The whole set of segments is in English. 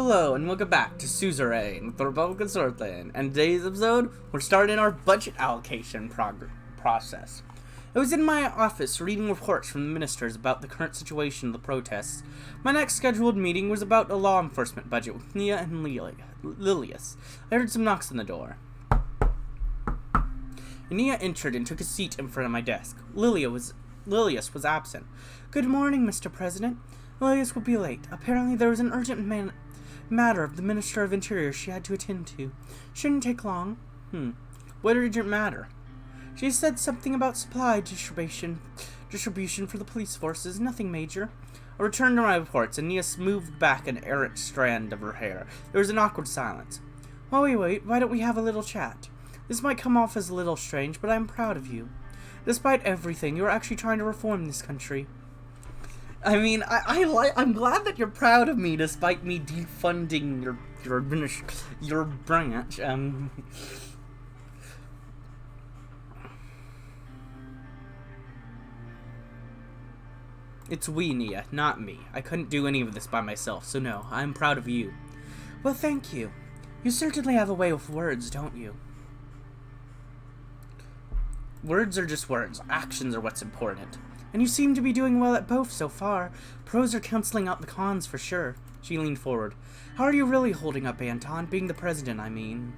Hello and welcome back to Suzerain with the Republic of Suzerain. And today's episode, we're starting our budget allocation process. I was in my office reading reports from the ministers about the current situation of the protests. My next scheduled meeting was about a law enforcement budget with Nia and Lilius. I heard some knocks on the door. Nia entered and took a seat in front of my desk. Lilius was absent. Good morning, Mr. President. Lilius will be late. Apparently there was an urgent matter of the Minister of Interior she had to attend to. Shouldn't take long. What urgent matter? She said something about supply distribution for the police forces. Nothing major. I returned to my reports, and Nia moved back an errant strand of her hair. There was an awkward silence. While we wait, why don't we have a little chat? This might come off as a little strange, but I'm proud of you. Despite everything, you're actually trying to reform this country. I mean, I'm glad that you're proud of me despite me defunding your branch. It's we, Nia, not me. I couldn't do any of this by myself, so no, I'm proud of you. Well, thank you. You certainly have a way with words, don't you? Words are just words. Actions are what's important. And you seem to be doing well at both so far. Pros are canceling out the cons for sure. She leaned forward. How are you really holding up, Anton? Being the president, I mean.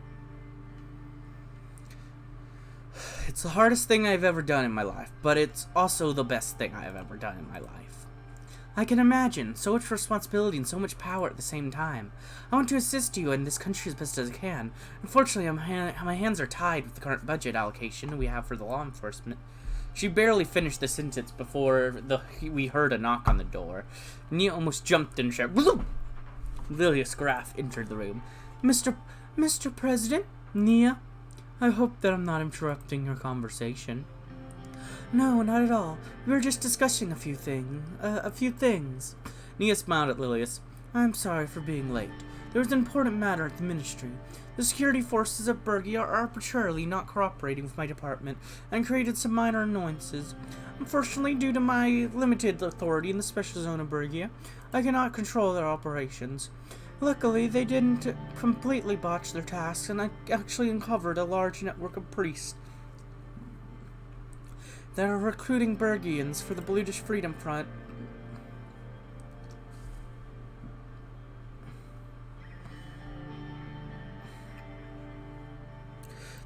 It's the hardest thing I've ever done in my life, but it's also the best thing I've ever done in my life. I can imagine. So much responsibility and so much power at the same time. I want to assist you in this country as best as I can. Unfortunately, my hands are tied with the current budget allocation we have for the law enforcement. She barely finished the sentence before we heard a knock on the door. Nia almost jumped and said, "Bloop!" Lilius Graff entered the room. Mr. President? Nia? I hope that I'm not interrupting your conversation. No, not at all. We were just discussing a few things. Nia smiled at Lilius. I'm sorry for being late. There was an important matter at the ministry. The security forces of Bergia are arbitrarily not cooperating with my department and created some minor annoyances. Unfortunately, due to my limited authority in the special zone of Bergia, I cannot control their operations. Luckily, they didn't completely botch their tasks, and I actually uncovered a large network of priests that are recruiting Bergians for the British Freedom Front.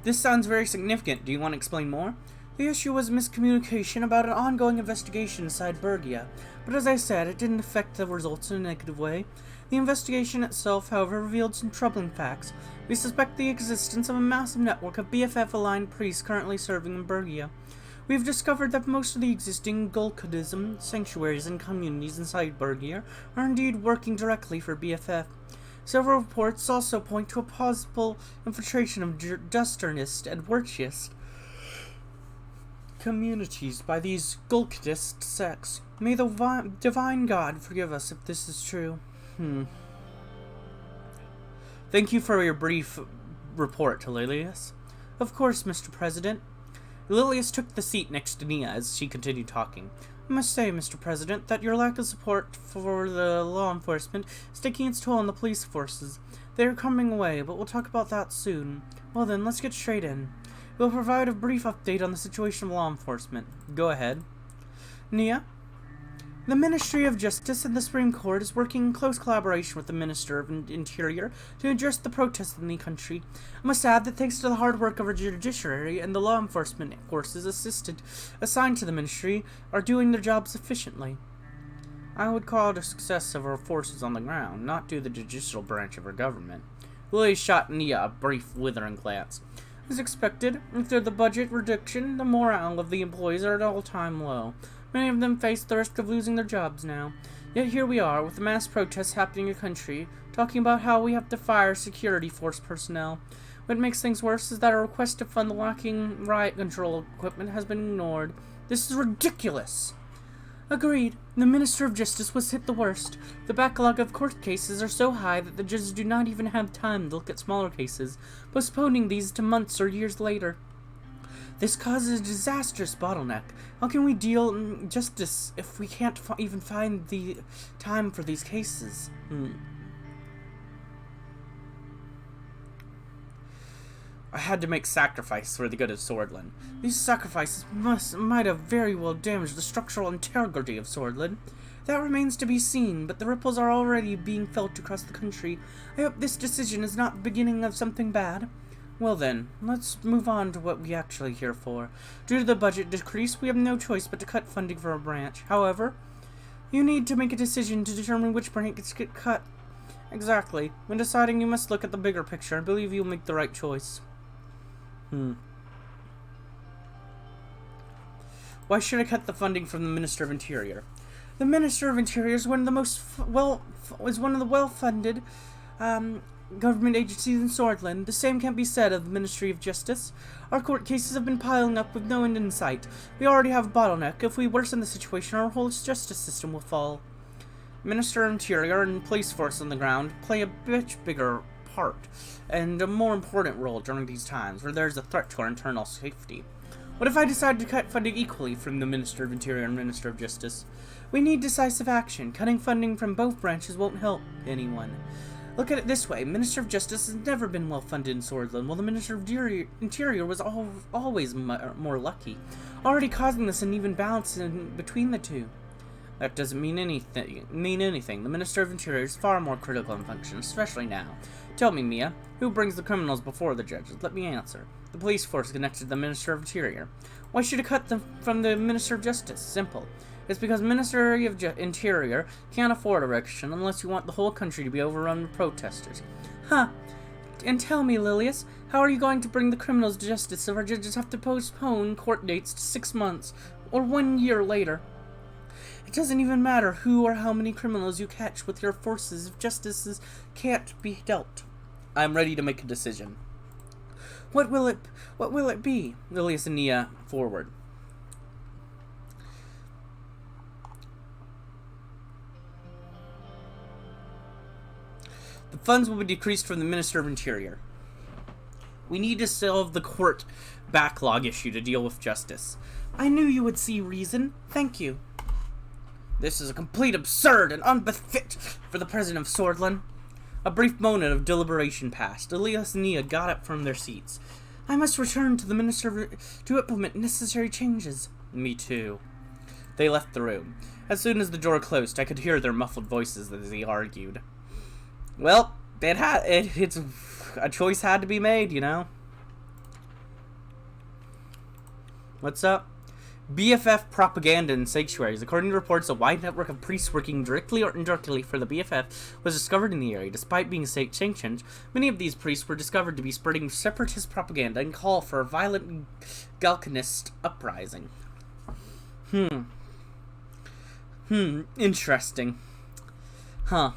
This sounds very significant. Do you want to explain more? The issue was miscommunication about an ongoing investigation inside Bergia, but as I said, it didn't affect the results in a negative way. The investigation itself, however, revealed some troubling facts. We suspect the existence of a massive network of BFF-aligned priests currently serving in Bergia. We have discovered that most of the existing Gulkadism sanctuaries and communities inside Bergia are indeed working directly for BFF. Several reports also point to a possible infiltration of Dusternist and Wurchist communities by these Gulkadist sects. May the divine God forgive us if this is true. Thank you for your brief report to Lilius. Of course, Mr. President. Lilius took the seat next to Nia as she continued talking. I must say, Mr. President, that your lack of support for the law enforcement is taking its toll on the police forces. They are coming away, but we'll talk about that soon. Well then, let's get straight in. We'll provide a brief update on the situation of law enforcement. Go ahead. Nia? The Ministry of Justice and the Supreme Court is working in close collaboration with the Minister of Interior to address the protests in the country. I must add that thanks to the hard work of our judiciary and the law enforcement forces assigned to the ministry are doing their jobs efficiently. I would call it a success of our forces on the ground, not due to the judicial branch of our government. Lily shot Nia a brief, withering glance. As expected, after the budget reduction, the morale of the employees are at an all-time low. Many of them face the risk of losing their jobs now. Yet here we are, with the mass protests happening in the country, talking about how we have to fire security force personnel. What makes things worse is that our request to fund the lacking riot control equipment has been ignored. This is ridiculous! Agreed. The Minister of Justice was hit the worst. The backlog of court cases are so high that the judges do not even have time to look at smaller cases, postponing these to months or years later. This causes a disastrous bottleneck. How can we deal justice if we can't even find the time for these cases? I had to make sacrifices for the good of Swordland. These sacrifices might have very well damaged the structural integrity of Swordland. That remains to be seen, but the ripples are already being felt across the country. I hope this decision is not the beginning of something bad. Well then, let's move on to what we actually here for. Due to the budget decrease, we have no choice but to cut funding for our branch. However, you need to make a decision to determine which branch gets cut. Exactly. When deciding, you must look at the bigger picture. I believe you'll make the right choice. Why should I cut the funding from the Minister of Interior? The Minister of Interior is one of the well-funded government agencies in Swordland. The same can't be said of the Ministry of Justice. Our court cases have been piling up with no end in sight. We already have a bottleneck. If we worsen the situation, our whole justice system will fall. Minister of Interior and police force on the ground play a much bigger part and a more important role during these times where there's a threat to our internal safety. What if I decide to cut funding equally from the Minister of Interior and Minister of Justice? We need decisive action. Cutting funding from both branches won't help anyone. Look at it this way. Minister of Justice has never been well funded in Swordland, while the Minister of Interior was always more lucky, already causing this uneven balance between the two. That doesn't mean anything. The Minister of Interior is far more critical in function, especially now. Tell me, Mia, who brings the criminals before the judges? Let me answer. The police force connected to the Minister of Interior. Why should it cut them from the Minister of Justice? Simple. It's because Minister of Interior can't afford election unless you want the whole country to be overrun with protesters. Huh. And tell me, Lilius, how are you going to bring the criminals to justice if our judges have to postpone court dates to 6 months or 1 year later? It doesn't even matter who or how many criminals you catch with your forces if justice can't be dealt. I'm ready to make a decision. What will it be? Lilius and Nia forward. The funds will be decreased from the Minister of Interior. We need to solve the court backlog issue to deal with justice. I knew you would see reason. Thank you. This is a complete absurd and unbefit for the President of Swordland. A brief moment of deliberation passed. Elias and Nia got up from their seats. I must return to the Minister to implement necessary changes. Me too. They left the room. As soon as the door closed, I could hear their muffled voices as they argued. Well, it's a choice had to be made, you know. What's up? BFF propaganda in sanctuaries. According to reports, a wide network of priests working directly or indirectly for the BFF was discovered in the area. Despite being state-sanctioned, many of these priests were discovered to be spreading separatist propaganda and call for a violent Galcanist uprising. Interesting. Huh.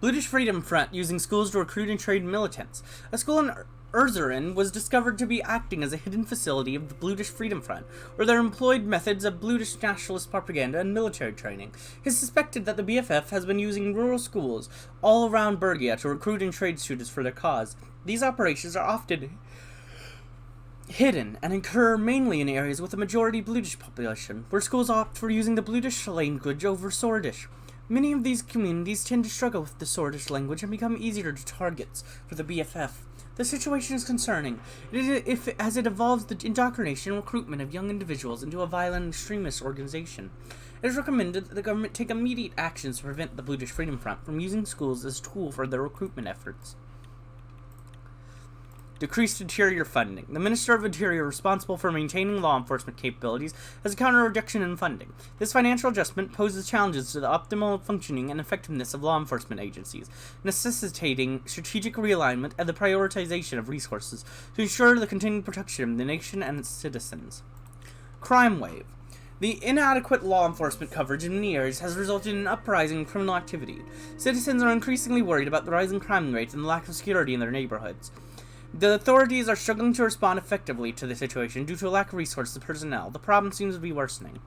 Bluish Freedom Front using schools to recruit and train militants. A school in Suzerain was discovered to be acting as a hidden facility of the Bluish Freedom Front, where they employed methods of Bluish nationalist propaganda and military training. It is suspected that the BFF has been using rural schools all around Bergia to recruit and train students for their cause. These operations are often hidden and occur mainly in areas with a majority Bluish population, where schools opt for using the Bluish language over Swordish. Many of these communities tend to struggle with the Swordish language and become easier to targets for the BFF. The situation is concerning, as it involves the indoctrination and recruitment of young individuals into a violent extremist organization. It is recommended that the government take immediate actions to prevent the Bluish Freedom Front from using schools as a tool for their recruitment efforts. Decreased Interior funding. The Minister of Interior, responsible for maintaining law enforcement capabilities, has encountered a reduction in funding. This financial adjustment poses challenges to the optimal functioning and effectiveness of law enforcement agencies, necessitating strategic realignment and the prioritization of resources to ensure the continued protection of the nation and its citizens. Crime wave. The inadequate law enforcement coverage in many areas has resulted in an uprising in criminal activity. Citizens are increasingly worried about the rising crime rates and the lack of security in their neighborhoods. The authorities are struggling to respond effectively to the situation due to a lack of resources and personnel. The problem seems to be worsening.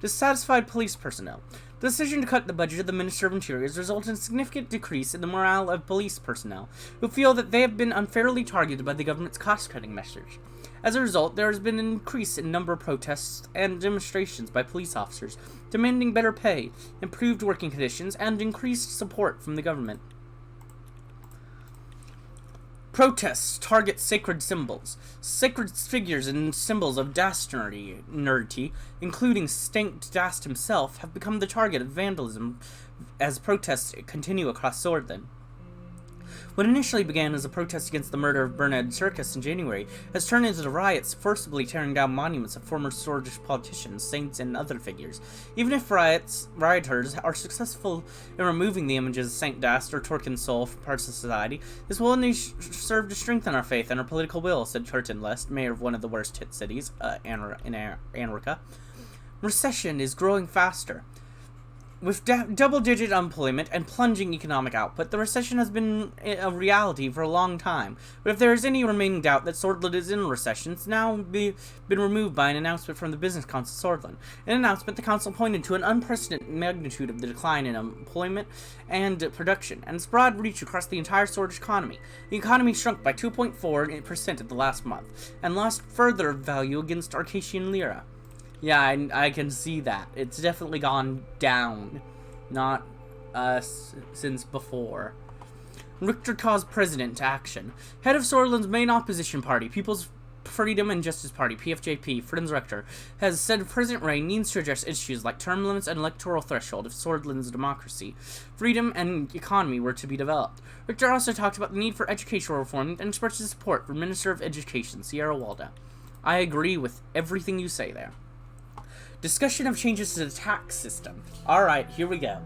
Dissatisfied police personnel. The decision to cut the budget of the Minister of Interior has resulted in a significant decrease in the morale of police personnel, who feel that they have been unfairly targeted by the government's cost-cutting measures. As a result, there has been an increase in number of protests and demonstrations by police officers, demanding better pay, improved working conditions, and increased support from the government. Protests target sacred symbols. Sacred figures and symbols of dastardity, including St. Dast himself, have become the target of vandalism as protests continue across Swordland. What initially began as a protest against the murder of Bernard Circus in January has turned into riots forcibly tearing down monuments of former Swordish politicians, saints, and other figures. Even if rioters are successful in removing the images of Saint Dast or Torquin Soul from parts of society, this will only serve to strengthen our faith and our political will, said Curtin Lest, mayor of one of the worst hit cities, in Anrica. Recession is growing faster. With double-digit unemployment and plunging economic output, the recession has been a reality for a long time. But if there is any remaining doubt that Swordland is in a recession, it's now been removed by an announcement from the Business Council of Swordland. In an announcement, the council pointed to an unprecedented magnitude of the decline in employment and production, and its broad reach across the entire Swordish economy. The economy shrunk by 2.4% at the last month, and lost further value against Arcatian lira. Yeah, I can see that. It's definitely gone down. Not, since before. Richter calls president to action. Head of Swordland's main opposition party, People's Freedom and Justice Party, PFJP, Friends Richter, has said President Ray needs to address issues like term limits and electoral threshold if Swordland's democracy, freedom, and economy were to be developed. Richter also talked about the need for educational reform and expressed his support for Minister of Education, Sierra Walda. I agree with everything you say there. Discussion of changes to the tax system. Alright, here we go.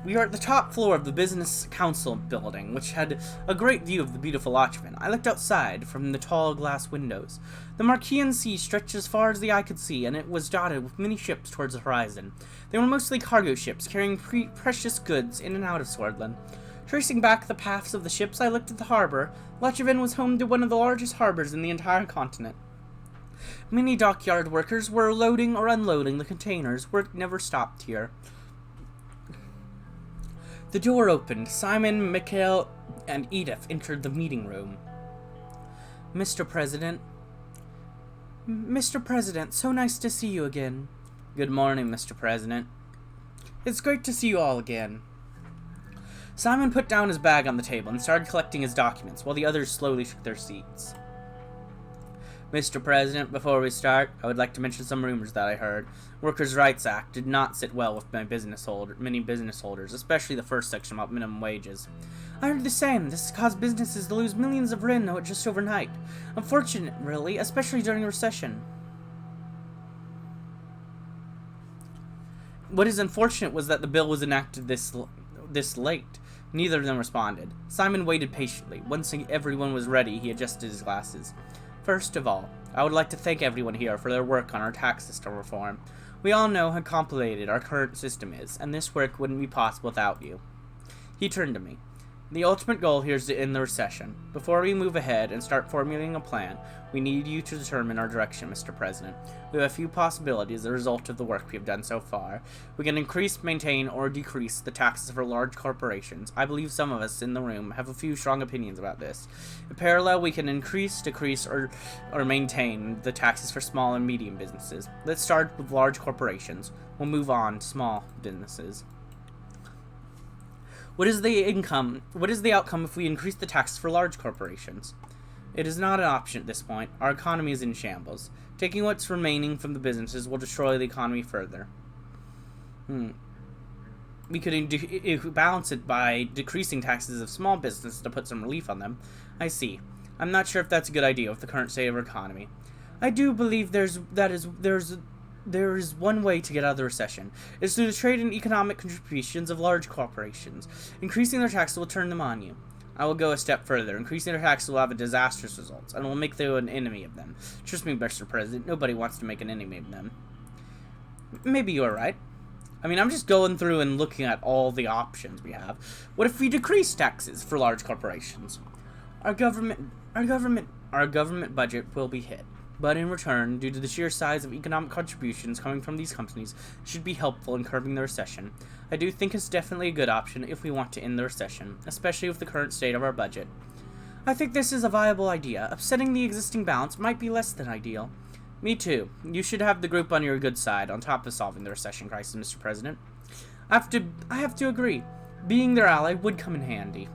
We are at the top floor of the Business Council building, which had a great view of the beautiful Lachman. I looked outside from the tall glass windows. The Marquian Sea stretched as far as the eye could see, and it was dotted with many ships towards the horizon. They were mostly cargo ships, carrying precious goods in and out of Swordland. Tracing back the paths of the ships, I looked at the harbor. Lachman was home to one of the largest harbors in the entire continent. Many dockyard workers were loading or unloading the containers. Work never stopped here. The door opened. Simon, Mikhail, and Edith entered the meeting room. Mr. President, so nice to see you again. Good morning, Mr. President. It's great to see you all again. Simon put down his bag on the table and started collecting his documents, while the others slowly took their seats. Mr. President, before we start, I would like to mention some rumors that I heard. Workers' Rights Act did not sit well with many business holders, especially the first section about minimum wages. I heard the same. This has caused businesses to lose millions of ren just overnight. Unfortunate, really, especially during a recession. What is unfortunate was that the bill was enacted this late. Neither of them responded. Simon waited patiently. Once everyone was ready, he adjusted his glasses. First of all, I would like to thank everyone here for their work on our tax system reform. We all know how complicated our current system is, and this work wouldn't be possible without you. He turned to me. The ultimate goal here is to end the recession. Before we move ahead and start formulating a plan, we need you to determine our direction, Mr. President. We have a few possibilities as a result of the work we have done so far. We can increase, maintain, or decrease the taxes for large corporations. I believe some of us in the room have a few strong opinions about this. In parallel, we can increase, decrease, or maintain the taxes for small and medium businesses. Let's start with large corporations. We'll move on to small businesses. What is the outcome if we increase the taxes for large corporations? It is not an option at this point. Our economy is in shambles. Taking what's remaining from the businesses will destroy the economy further. We could balance it by decreasing taxes of small businesses to put some relief on them. I see. I'm not sure if that's a good idea with the current state of our economy. I do believe there is one way to get out of the recession. It's through the trade and economic contributions of large corporations. Increasing their taxes will turn them on you. I will go a step further. Increasing their taxes will have a disastrous results, and will make them an enemy of them. Trust me, Mr. President, nobody wants to make an enemy of them. Maybe you're right. I mean, I'm just going through and looking at all the options we have. What if we decrease taxes for large corporations? Our government budget will be hit. But in return, due to the sheer size of economic contributions coming from these companies, it should be helpful in curbing the recession. I do think it's definitely a good option if we want to end the recession, especially with the current state of our budget. I think this is a viable idea. Upsetting the existing balance might be less than ideal. Me too. You should have the group on your good side, on top of solving the recession crisis, Mr. President. I have to agree. Being their ally would come in handy.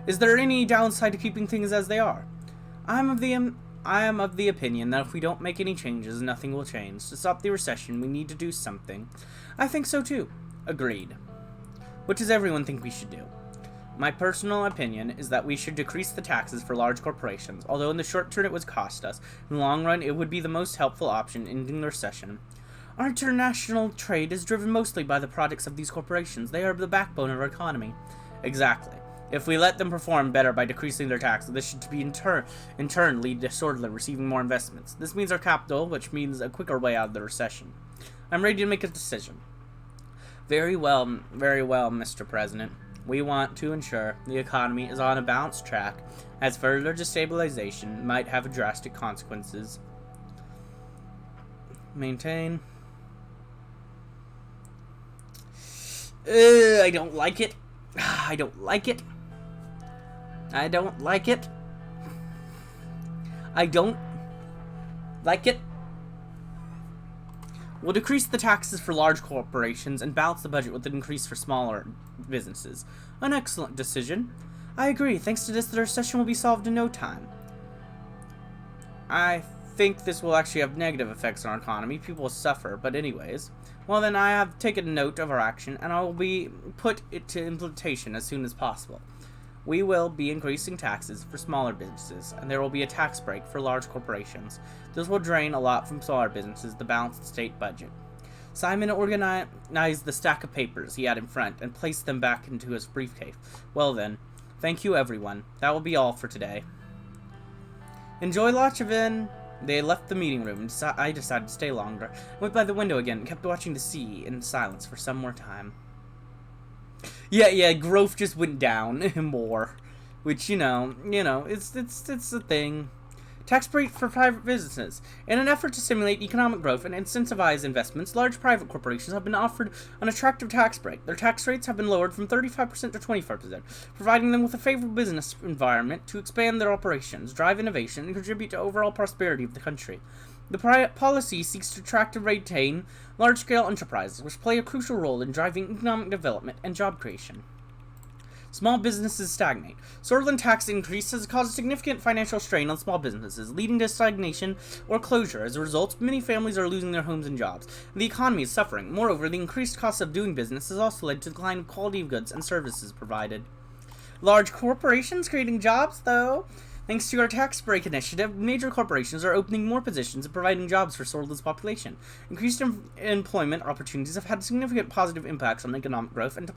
Is there any downside to keeping things as they are? I am of the opinion that if we don't make any changes, nothing will change. To stop the recession, we need to do something. I think so too. Agreed. What does everyone think we should do? My personal opinion is that we should decrease the taxes for large corporations. Although in the short term it would cost us, in the long run it would be the most helpful option in ending the recession. Our international trade is driven mostly by the products of these corporations. They are the backbone of our economy. Exactly. If we let them perform better by decreasing their taxes, this should be in turn lead to Swordsland receiving more investments. This means our capital, which means a quicker way out of the recession. I'm ready to make a decision. Very well, Mr. President. We want to ensure the economy is on a balanced track, as further destabilization might have drastic consequences. Maintain. I don't like it. I don't like it. I don't like it. I don't like it. We'll decrease the taxes for large corporations and balance the budget with an increase for smaller businesses. An excellent decision. I agree. Thanks to this, the recession will be solved in no time. I think this will actually have negative effects on our economy. People will suffer, but anyways. Well then, I have taken note of our action, and I will put it to implementation as soon as possible. We will be increasing taxes for smaller businesses, and there will be a tax break for large corporations. This will drain a lot from smaller businesses to balance the state budget. Simon organized the stack of papers he had in front and placed them back into his briefcase. Well then, thank you everyone. That will be all for today. Enjoy Lachevin. They left the meeting room, and I decided to stay longer. I went by the window again and kept watching the sea in silence for some more time. Yeah, growth just went down more. Which, you know, it's a thing. Tax break for private businesses. In an effort to stimulate economic growth and incentivize investments, large private corporations have been offered an attractive tax break. Their tax rates have been lowered from 35% to 25%, providing them with a favorable business environment to expand their operations, drive innovation, and contribute to overall prosperity of the country. The policy seeks to attract and retain large-scale enterprises, which play a crucial role in driving economic development and job creation. Small businesses stagnate. Swordsland tax increase has caused significant financial strain on small businesses, leading to stagnation or closure. As a result, many families are losing their homes and jobs, and the economy is suffering. Moreover, the increased cost of doing business has also led to the decline of quality of goods and services provided. Large corporations creating jobs, though. Thanks to our tax break initiative, major corporations are opening more positions and providing jobs for Swordsland's population. Increased employment opportunities have had significant positive impacts on economic growth and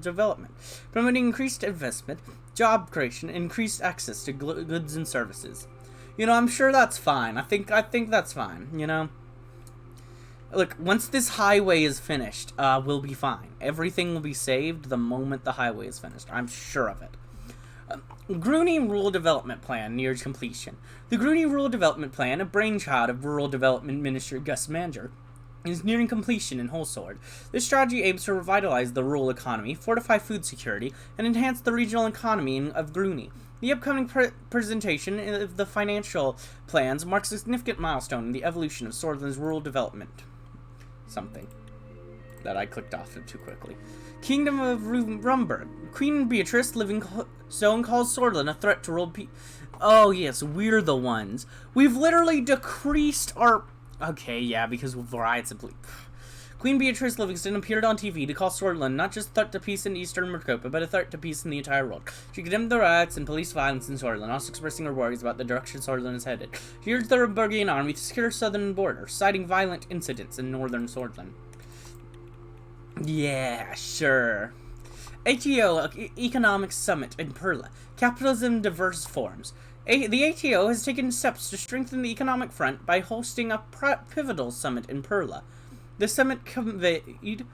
development, promoting increased investment, job creation, and increased access to goods and services. You know, I'm sure that's fine. I think that's fine, you know? Look, once this highway is finished, we'll be fine. Everything will be saved the moment the highway is finished. I'm sure of it. Gruny Rural Development Plan nears completion. The Gruny Rural Development Plan, a brainchild of Rural Development Minister Gus Manger, is nearing completion in Wholesword. This strategy aims to revitalize the rural economy, fortify food security, and enhance the regional economy of Gruny. The upcoming presentation of the financial plans marks a significant milestone in the evolution of Swordsland's rural development. Something that I clicked off too quickly. Kingdom of Rumburg. Queen Beatrice, living zone, calls Swordsland a threat to world peace. Oh yes, we're the ones. We've literally decreased our... Okay, yeah, because of riots and... Queen Beatrice Livingston appeared on TV to call Swordsland not just a threat to peace in Eastern Mercopa, but a threat to peace in the entire world. She condemned the riots and police violence in Swordsland, also expressing her worries about the direction Swordsland is headed. She urged the Rumburgian army to secure southern border, citing violent incidents in northern Swordsland. Yeah, sure. ATO Economic Summit in Perla. Capitalism in diverse forms. The ATO has taken steps to strengthen the economic front by hosting a pivotal summit in Perla. The summit convened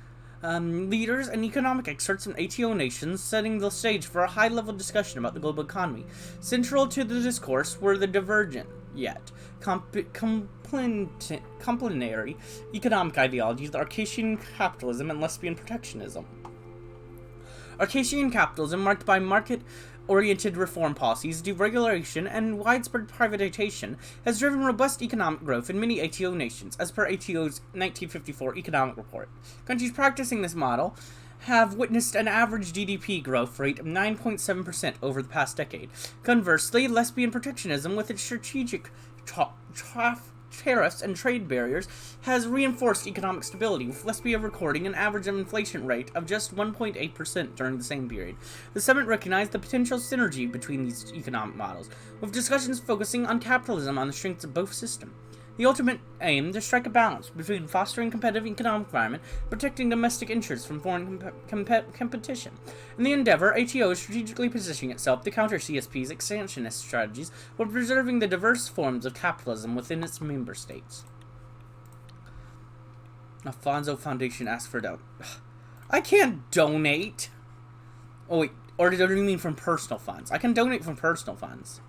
leaders and economic experts from ATO nations, setting the stage for a high-level discussion about the global economy. Central to the discourse were the divergent, yet complementary economic ideologies, Arcadian capitalism and lesbian protectionism. Arcadian capitalism, marked by market-oriented reform policies, deregulation, and widespread privatization, has driven robust economic growth in many ATO nations, as per ATO's 1954 economic report. Countries practicing this model have witnessed an average GDP growth rate of 9.7% over the past decade. Conversely, lesbian protectionism, with its strategic tariffs and trade barriers, has reinforced economic stability, with Lesbia recording an average inflation rate of just 1.8% during the same period. The summit recognized the potential synergy between these economic models, with discussions focusing on capitalism on the strengths of both systems. The ultimate aim to strike a balance between fostering competitive economic environment and protecting domestic interests from foreign competition. In the endeavor, ATO is strategically positioning itself to counter CSP's expansionist strategies while preserving the diverse forms of capitalism within its member states. Alfonso Foundation asks for donate. I can't donate. Oh wait, or do you mean from personal funds? I can donate from personal funds.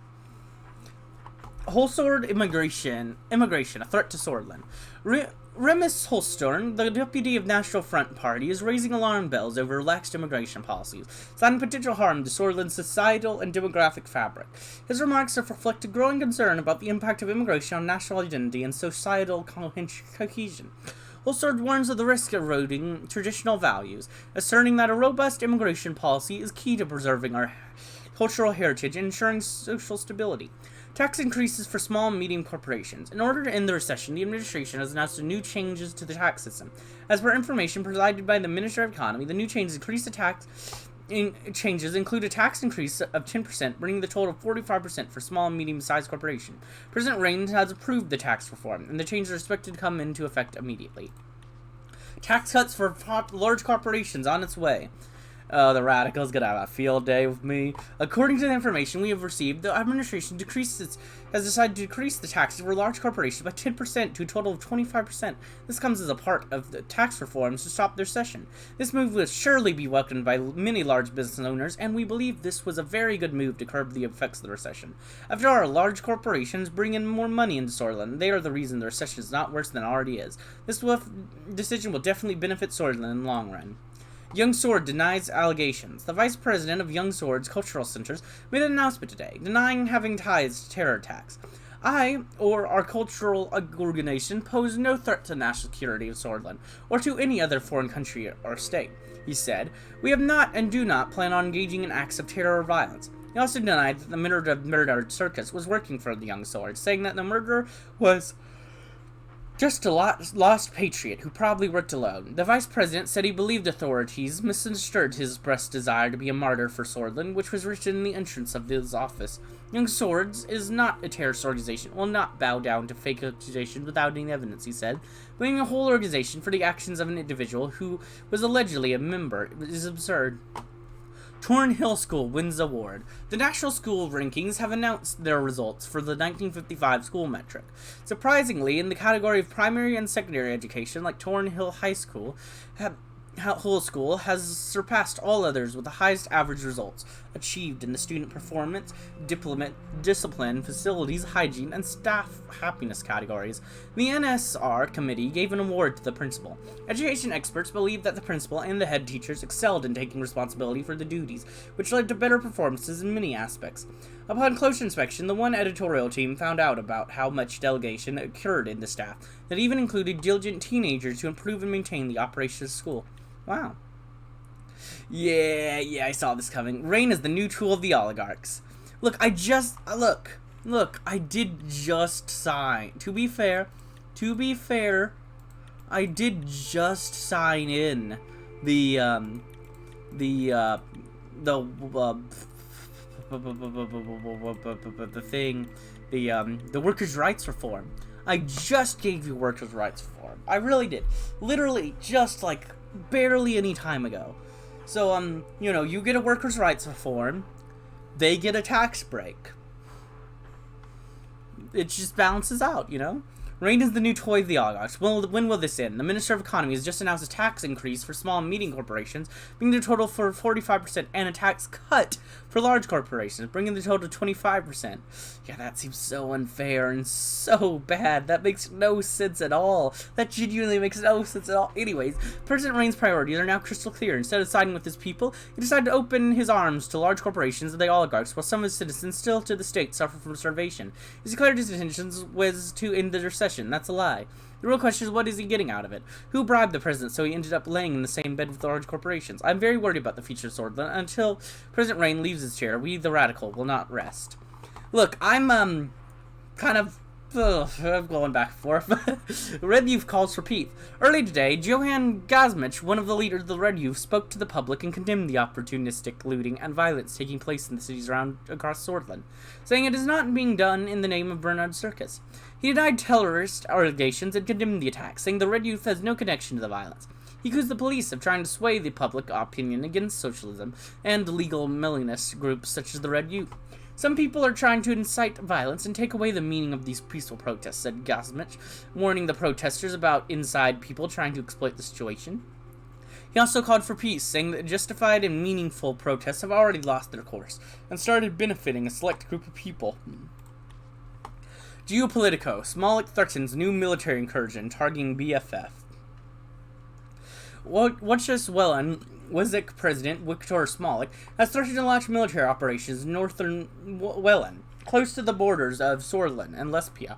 Holstord immigration, a threat to Swordland. Remus Holstern, the deputy of National Front Party, is raising alarm bells over relaxed immigration policies, citing potential harm to Swordland's societal and demographic fabric. His remarks have reflected growing concern about the impact of immigration on national identity and societal cohesion. Holsterd warns of the risk of eroding traditional values, asserting that a robust immigration policy is key to preserving our cultural heritage and ensuring social stability. Tax increases for small and medium corporations. In order to end the recession, the administration has announced new changes to the tax system. As per information provided by the Minister of Economy, the new changes include a tax increase of 10%, bringing the total to 45% for small and medium-sized corporations. President Rain has approved the tax reform, and the changes are expected to come into effect immediately. Tax cuts for large corporations on its way. The radical's gonna have a field day with me. According to the information we have received, the administration has decided to decrease the taxes for large corporations by 10% to a total of 25%. This comes as a part of the tax reforms to stop their recession. This move will surely be welcomed by many large business owners, and we believe this was a very good move to curb the effects of the recession. After all, large corporations bring in more money into Swordland. They are the reason the recession is not worse than it already is. This decision will definitely benefit Swordland in the long run. Young Sword denies allegations. The vice president of Young Sword's cultural centers made an announcement today, denying having ties to terror attacks. I, or our cultural organization, pose no threat to the national security of Swordland, or to any other foreign country or state, he said. We have not and do not plan on engaging in acts of terror or violence. He also denied that the murdered circus was working for the Young Sword, saying that the murderer was just a lost patriot who probably worked alone. The vice president said he believed authorities misunderstood his expressed desire to be a martyr for Swordland, which was written in the entrance of his office. Young Swords is not a terrorist organization, will not bow down to fake accusations without any evidence, he said. Blaming a whole organization for the actions of an individual who was allegedly a member is absurd. Thornhill School wins award. The national school rankings have announced their results for the 1955 school metric. Surprisingly, in the category of primary and secondary education, like Thornhill High School, Hull School has surpassed all others with the highest average results achieved in the student performance, discipline, facilities, hygiene, and staff happiness categories. The NSR committee gave an award to the principal. Education experts believe that the principal and the head teachers excelled in taking responsibility for the duties, which led to better performances in many aspects. Upon close inspection, the one editorial team found out about how much delegation occurred in the staff, that even included diligent teenagers to improve and maintain the operation of the school. Wow. Yeah, I saw this coming. Rain is the new tool of the oligarchs. Look, I did just sign. To be fair, I did just sign in the workers' rights reform. I just gave you workers' rights reform. I really did. Literally, just like barely any time ago. So, you get a workers' rights reform, they get a tax break. It just balances out, Rain is the new toy of the oligarchs. When will this end? The Minister of Economy has just announced a tax increase for small and medium corporations, bringing the total for 45%, and a tax cut for large corporations, bringing the total to 25%. Yeah, that seems so unfair and so bad. That makes no sense at all. That genuinely makes no sense at all. Anyways, President Rain's priorities are now crystal clear. Instead of siding with his people, he decided to open his arms to large corporations and the oligarchs, while some of his citizens, still to the state, suffer from starvation. He declared his intentions was to end the recession discussion. That's a lie. The real question is, what is he getting out of it? Who bribed the president so he ended up laying in the same bed with large corporations? I'm very worried about the future of Swordland. Until President Rain leaves his chair, we, the radical, will not rest. Look, I'm, kind of... I'm going back and forth. Red Youth calls for peace. Early today, Johann Gazmich, one of the leaders of the Red Youth, spoke to the public and condemned the opportunistic looting and violence taking place in the cities across Swordland, saying it is not being done in the name of Bernard Circus. He denied terrorist allegations and condemned the attack, saying the Red Youth has no connection to the violence. He accused the police of trying to sway the public opinion against socialism and legal millinist groups such as the Red Youth. Some people are trying to incite violence and take away the meaning of these peaceful protests, said Gazmich, warning the protesters about inside people trying to exploit the situation. He also called for peace, saying that justified and meaningful protests have already lost their course and started benefiting a select group of people. Geopolitico. Smolik threatens new military incursion targeting BFF. Wojciech Wezek President Viktor Smolik has threatened to launch military operations in northern Welland, close to the borders of Swordland and Lesbia,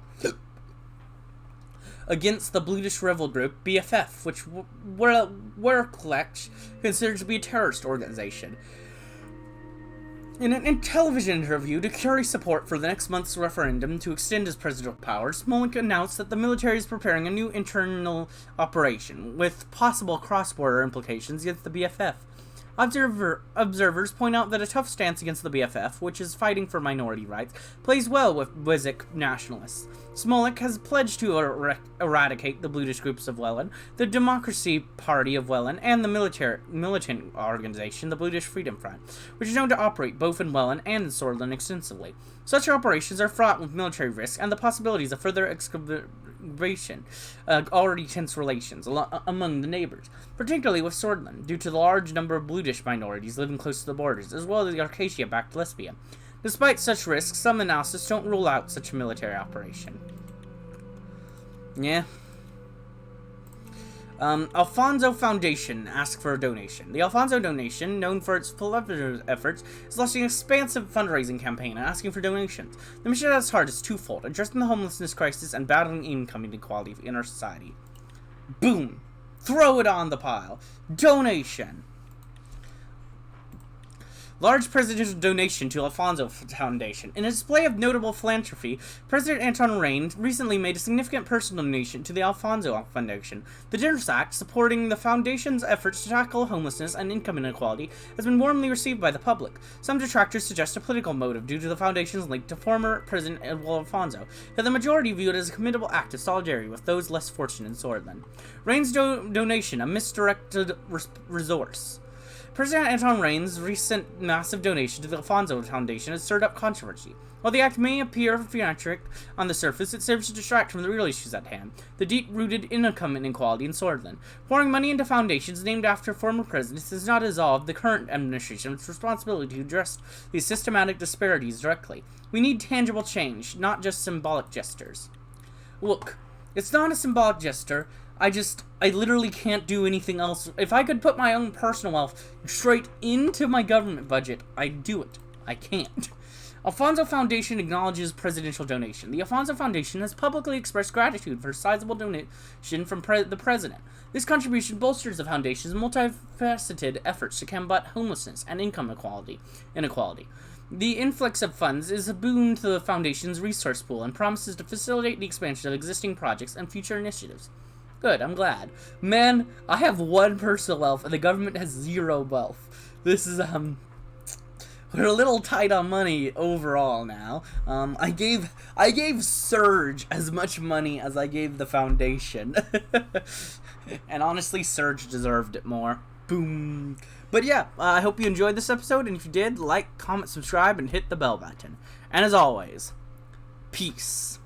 against the Bludish rebel group BFF, which Werklech considered to be a terrorist organization. In a television interview to carry support for the next month's referendum to extend his presidential powers, Smolik announced that the military is preparing a new internal operation, with possible cross-border implications against the BFF. Observers point out that a tough stance against the BFF, which is fighting for minority rights, plays well with Wezek nationalists. Smolik has pledged to eradicate the Bludish groups of Welland, the Democracy Party of Welland, and the militant organization, the Bludish Freedom Front, which is known to operate both in Welland and in Swordland extensively. Such operations are fraught with military risk and the possibilities of further excavation, already tense relations among the neighbors, particularly with Swordland, due to the large number of Bludish minorities living close to the borders, as well as the Arcadia-backed Lesbia. Despite such risks, some analysts don't rule out such a military operation. Yeah. Alfonso Foundation asked for a donation. The Alfonso Donation, known for its philanthropy efforts, is launching an expansive fundraising campaign and asking for donations. The mission at its heart is twofold: addressing the homelessness crisis and battling income inequality in our society. Boom! Throw it on the pile. Donation. Large presidential donation to Alfonso Foundation. In a display of notable philanthropy, President Anton Rain recently made a significant personal donation to the Alfonso Foundation. The generous act, supporting the foundation's efforts to tackle homelessness and income inequality, has been warmly received by the public. Some detractors suggest a political motive due to the foundation's link to former President Edward Alfonso, yet the majority view it as a commendable act of solidarity with those less fortunate in Swordland. Rain's donation, a misdirected resource. President Anton Rain's recent massive donation to the Alfonso Foundation has stirred up controversy. While the act may appear philanthropic on the surface, it serves to distract from the real issues at hand, the deep-rooted income inequality in Swordland. Pouring money into foundations named after former presidents does not absolve the current administration's responsibility to address these systematic disparities directly. We need tangible change, not just symbolic gestures. Look, it's not a symbolic gesture. I literally can't do anything else. If I could put my own personal wealth straight into my government budget, I'd do it. I can't. Alfonso Foundation acknowledges presidential donation. The Alfonso Foundation has publicly expressed gratitude for a sizable donation from the president. This contribution bolsters the foundation's multifaceted efforts to combat homelessness and income inequality. The influx of funds is a boon to the foundation's resource pool and promises to facilitate the expansion of existing projects and future initiatives. Good, I'm glad. Man, I have one personal wealth, and the government has zero wealth. This is, we're a little tight on money overall now. I gave Surge as much money as I gave the foundation. And honestly, Surge deserved it more. Boom. But yeah, I hope you enjoyed this episode, and if you did, like, comment, subscribe, and hit the bell button. And as always, peace.